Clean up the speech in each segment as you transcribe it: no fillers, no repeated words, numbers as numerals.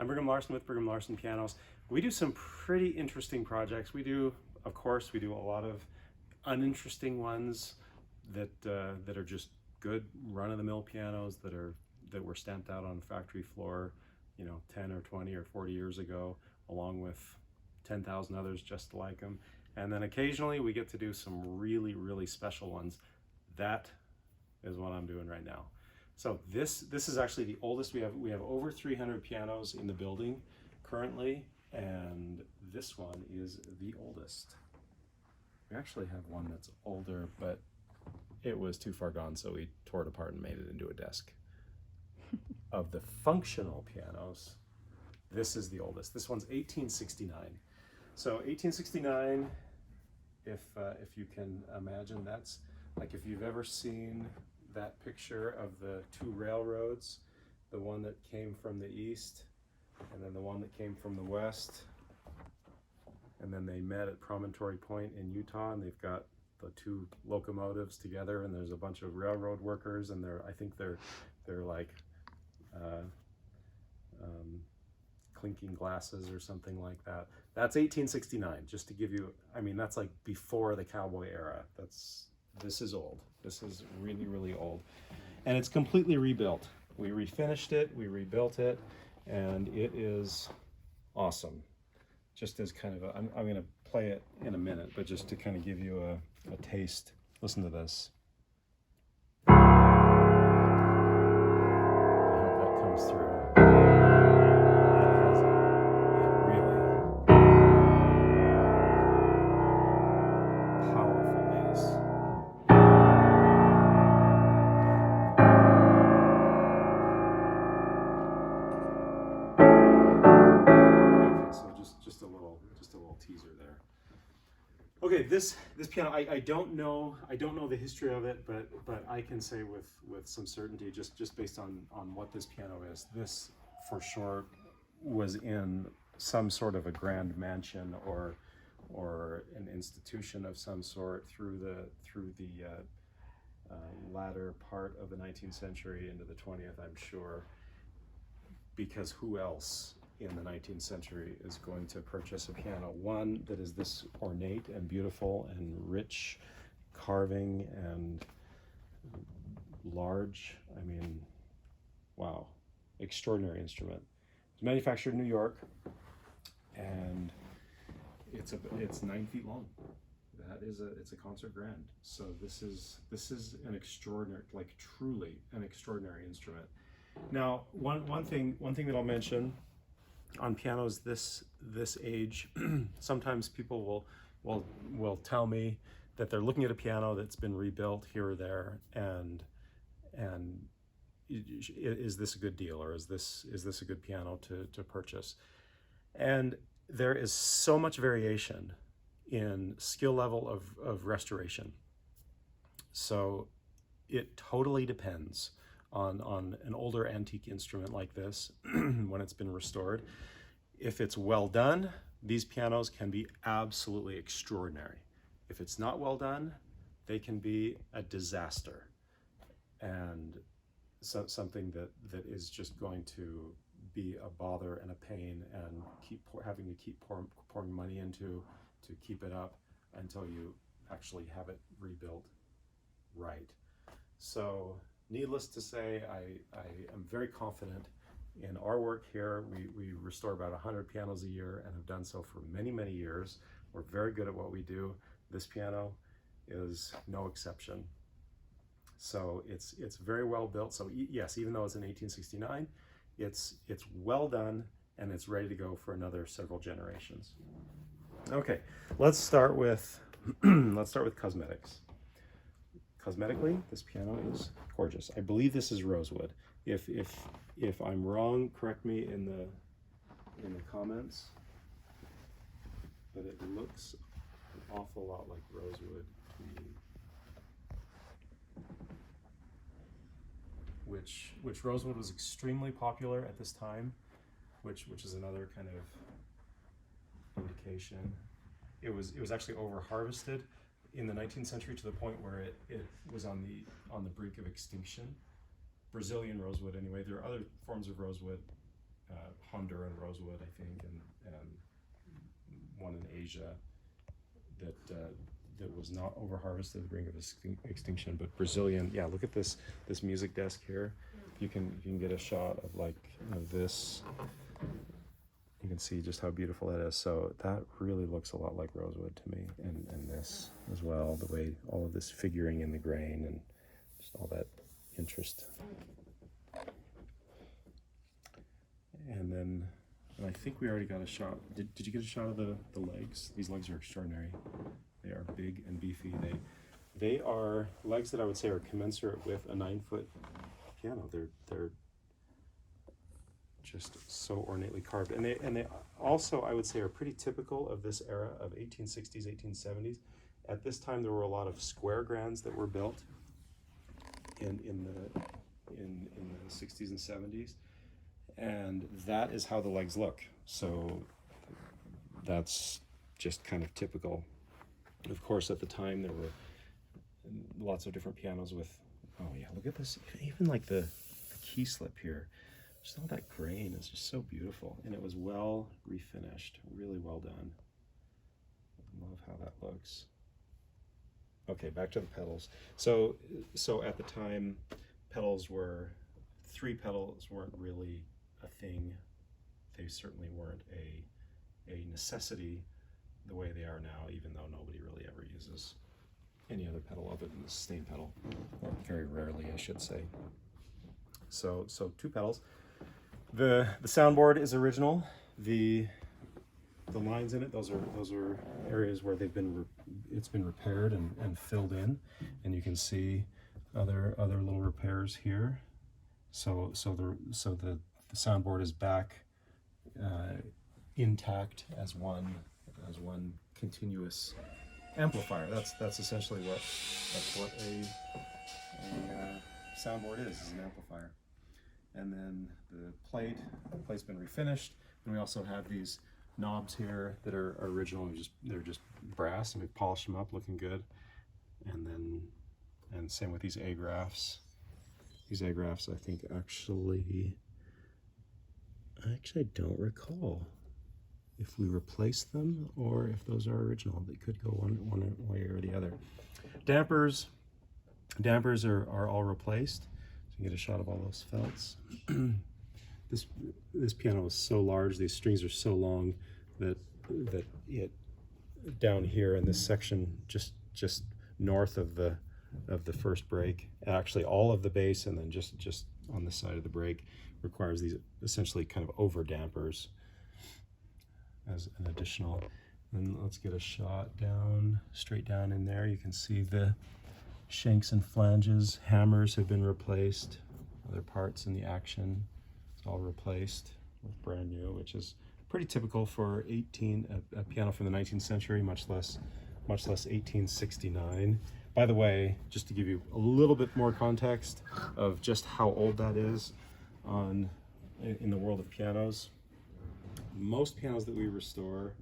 I'm Brigham Larson with Brigham Larson Pianos. We do some pretty interesting projects. Of course, we do a lot of uninteresting ones that are just good run-of-the-mill pianos that were stamped out on the factory floor, 10 or 20 or 40 years ago, along with 10,000 others just like them. And then occasionally we get to do some really, really special ones. That is what I'm doing right now. So this is actually the oldest. We have over 300 pianos in the building currently, and this one is the oldest. We actually have one that's older, but it was too far gone, so we tore it apart and made it into a desk. Of the functional pianos, this is the oldest. This one's 1869. So 1869, if you can imagine, that's like if you've ever seen that picture of the two railroads, the one that came from the east and then the one that came from the west, and then they met at Promontory Point in Utah, and they've got the two locomotives together, and there's a bunch of railroad workers, and I think they're like clinking glasses or something like that. That's 1869, just to give you, that's like before the cowboy era. This is old. This is really, really old. And it's completely rebuilt. We refinished it, we rebuilt it, and it is awesome. Just as kind of I'm going to play it in a minute, but just to kind of give you a taste, listen to this. I hope that comes through. Just a little teaser there. Okay, this piano, I don't know the history of it, but I can say with some certainty, just based on what this piano is, this for sure was in some sort of a grand mansion or an institution of some sort through the latter part of the 19th century into the 20th, I'm sure, because who else in the 19th century is going to purchase a piano, one that is this ornate and beautiful and rich carving and large? Wow, extraordinary instrument. It's manufactured in New York, and it's 9 feet long. It's a concert grand. So this is an extraordinary, like truly an extraordinary instrument. Now, one thing that I'll mention on pianos this age, sometimes people will tell me that they're looking at a piano that's been rebuilt here or there, and is this a good deal, or is this a good piano to purchase? And there is so much variation in skill level of restoration. So it totally depends on an older antique instrument like this when it's been restored. If it's well done, these pianos can be absolutely extraordinary. If it's not well done, they can be a disaster, and something that is just going to be a bother and a pain, and having to keep pouring money into to keep it up until you actually have it rebuilt right. So needless to say, I am very confident in our work here. We restore about 100 pianos a year and have done so for many, many years. We're very good at what we do. This piano is no exception. So it's very well built. So yes, even though it's in 1869, it's well done, and it's ready to go for another several generations. Okay, let's start with cosmetics. Cosmetically, this piano is gorgeous. I believe this is rosewood. If I'm wrong, correct me in the comments. But it looks an awful lot like rosewood to me. Which rosewood was extremely popular at this time, which is another kind of indication. It was actually over harvested in the 19th century to the point where it was on the brink of extinction. Brazilian rosewood anyway. There are other forms of rosewood Honduran rosewood, I think, and one in Asia that that was not over harvested at the brink of extinction, but Brazilian. Yeah, look at this music desk here. If you can get a shot of like this, you can see just how beautiful that is. So that really looks a lot like rosewood to me, and this as well, the way all of this figuring in the grain and just all that interest. And then, and I think we already got a shot. Did you get a shot of the legs? These legs are extraordinary. They are big and beefy. They are legs that I would say are commensurate with a 9-foot piano. They're just so ornately carved, and they also, I would say, are pretty typical of this era of 1860s, 1870s. At this time, there were a lot of square grands that were built in the 60s and 70s, and that is how the legs look. So that's just kind of typical. Of course, at the time there were lots of different pianos with, oh yeah, look at this, even like the key slip here. Just all that grain is just so beautiful, and it was well refinished, really well done. I love how that looks. Okay, back to the pedals. So at the time, pedals were, 3 pedals weren't really a thing. They certainly weren't a necessity the way they are now, even though nobody really ever uses any other pedal other than the sustain pedal, or very rarely, I should say. So 2 pedals. The soundboard is original. The lines in it, those are areas where it's been repaired and filled in, and you can see other little repairs here. So the soundboard is back intact as one continuous amplifier. That's essentially what a soundboard is an amplifier. And then the plate's been refinished, and we also have these knobs here that are original. They're just brass, and we polished them up, looking good. And same with these A-graphs. These A-graphs, I think, actually I don't recall if we replaced them or if those are original. They could go one way or the other. Dampers are all replaced. So you get a shot of all those felts. This piano is so large, these strings are so long that it down here in this section, just north of the first break, actually all of the bass, and then just on the side of the break, requires these essentially kind of over dampers as an additional. And let's get a shot straight down in there. You can see the shanks and flanges. Hammers have been replaced. Other parts in the action, it's all replaced with brand new, which is pretty typical for a piano from the 19th century, much less 1869. By the way, just to give you a little bit more context of just how old that is in the world of pianos, most pianos that we restore,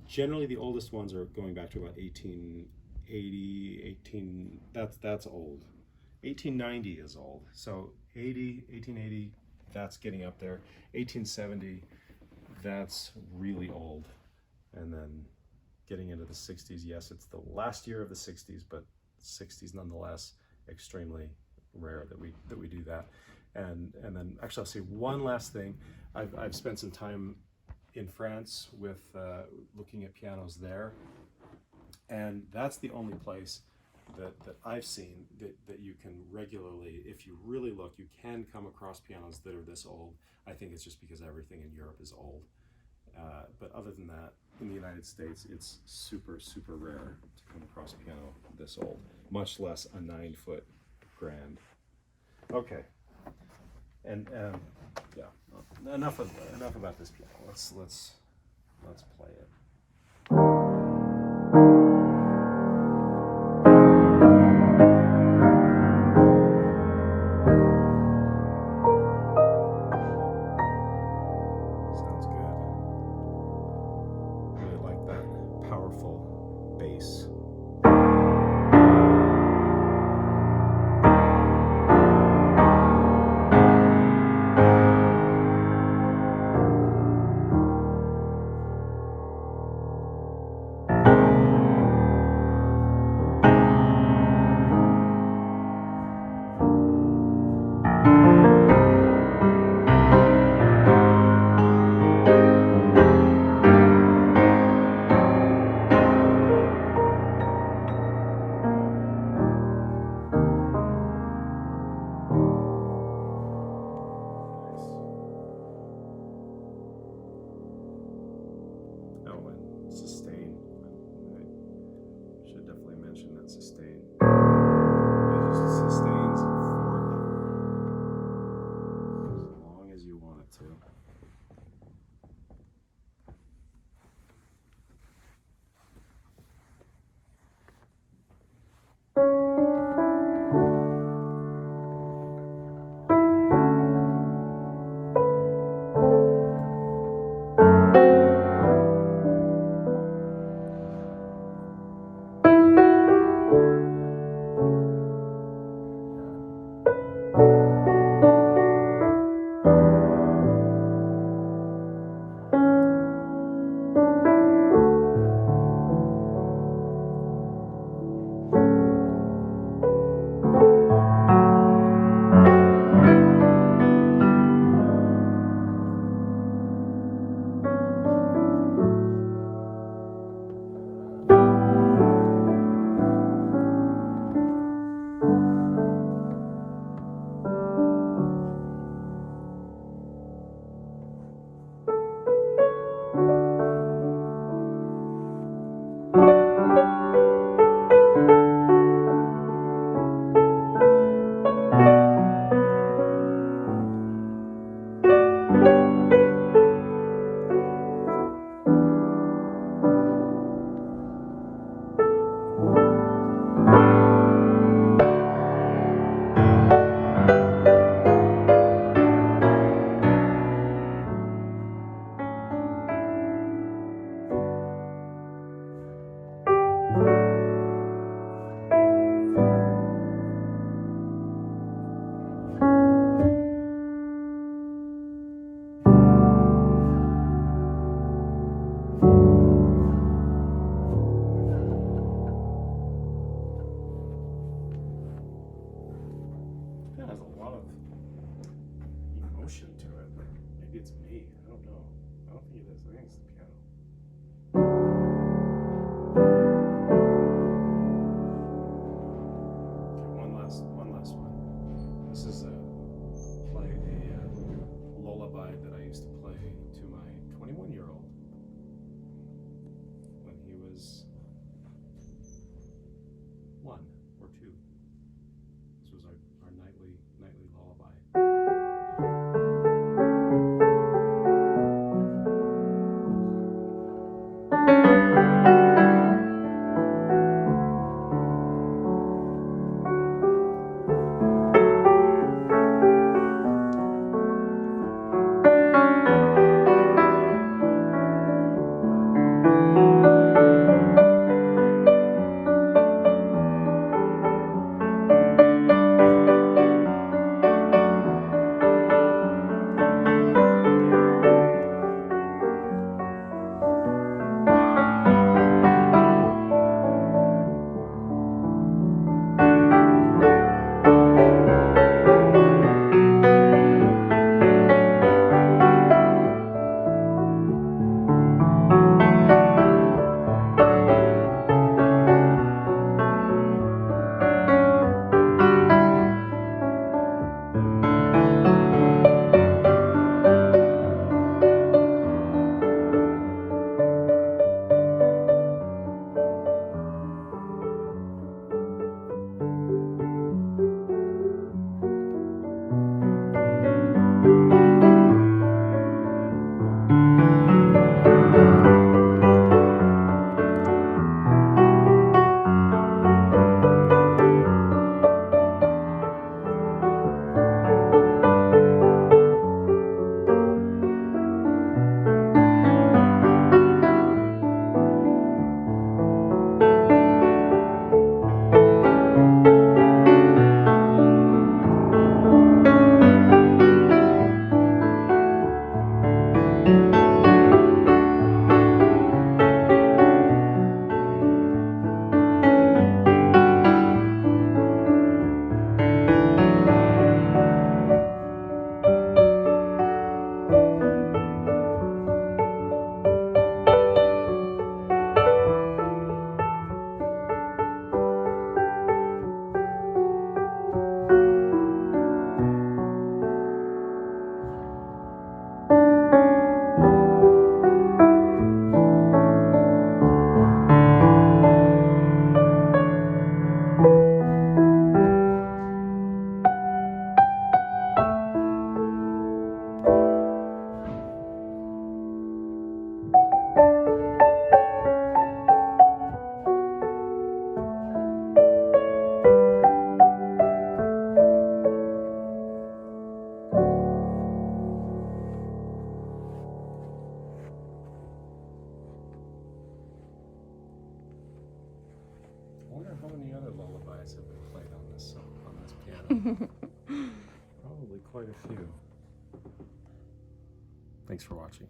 generally the oldest ones are going back to about 1880, that's old. 1890 is old. So 1880, that's getting up there. 1870, that's really old. And then getting into the 60s, yes, it's the last year of the 60s, but 60s nonetheless, extremely rare that we do that. And then actually I'll say one last thing. I've spent some time in France with looking at pianos there, and that's the only place that I've seen that you can regularly, if you really look, you can come across pianos that are this old. I think it's just because everything in Europe is old. But other than that, in the United States, it's super, super rare to come across a piano this old, much less a 9-foot grand. Okay, and yeah, enough about this piano. Let's play it. not sustain. It just sustains forever. As long as you want it to. That has a lot of emotion to it. Maybe it's me. I don't know. I don't think it is. I think it's the piano. Okay, one last one. This is a lullaby that I used to play to my 21-year-old when he was 1 or 2. This was our nightly lullaby. wonder how many other lullabies have been played on this piano. Probably quite a few. Thanks for watching.